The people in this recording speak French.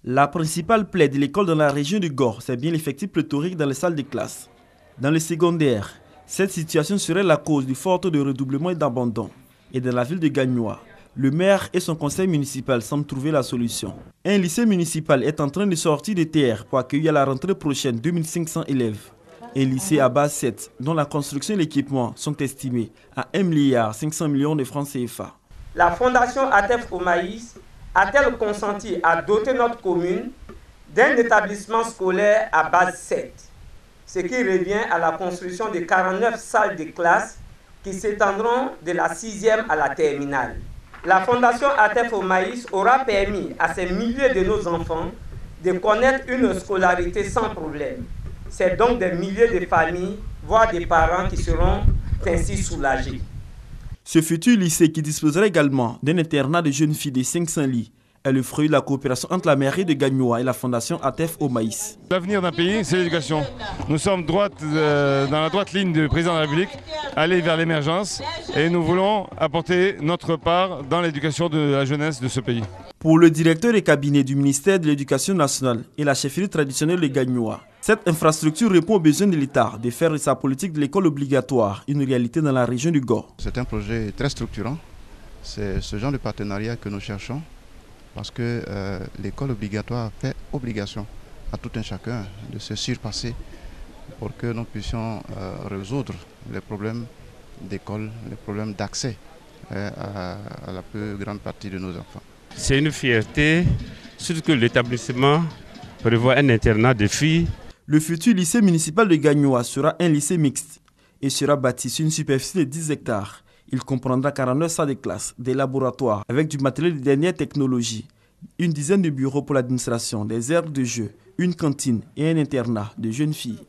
La principale plaie de l'école dans la région du Gor, c'est bien l'effectif pléthorique dans les salles de classe. Dans le secondaire, cette situation serait la cause du fort taux de redoublement et d'abandon. Et dans la ville de Gagnoa, le maire et son conseil municipal semblent trouver la solution. Un lycée municipal est en train de sortir de terre pour accueillir à la rentrée prochaine 2500 élèves. Un lycée à base 7, dont la construction et l'équipement sont estimés à 1,5 milliard de francs CFA. La fondation ATEF au maïs a-t-elle consenti à doter notre commune d'un établissement scolaire à base 7, ce qui revient à la construction de 49 salles de classe qui s'étendront de la 6e à la terminale. La fondation ATEF au maïs aura permis à ces milliers de nos enfants de connaître une scolarité sans problème. C'est donc des milliers de familles, voire des parents qui seront ainsi soulagés. Ce futur lycée, qui disposera également d'un internat de jeunes filles de 500 lits, est le fruit de la coopération entre la mairie de Gagnoa et la fondation ATEF au maïs. L'avenir d'un pays, c'est l'éducation. Nous sommes dans la droite ligne du président de la République, aller vers l'émergence, et nous voulons apporter notre part dans l'éducation de la jeunesse de ce pays. Pour le directeur de cabinet du ministère de l'Éducation nationale et la chefferie traditionnelle de Gagnoa, cette infrastructure répond aux besoins de l'État de faire de sa politique de l'école obligatoire une réalité dans la région du Gor. C'est un projet très structurant. C'est ce genre de partenariat que nous cherchons parce que l'école obligatoire fait obligation à tout un chacun de se surpasser pour que nous puissions résoudre les problèmes d'école, les problèmes d'accès à la plus grande partie de nos enfants. C'est une fierté, surtout que l'établissement prévoit un internat de filles. Le futur lycée municipal de Gagnoa sera un lycée mixte et sera bâti sur une superficie de 10 hectares. Il comprendra 49 salles de classe, des laboratoires avec du matériel de dernière technologie, une dizaine de bureaux pour l'administration, des aires de jeu, une cantine et un internat de jeunes filles.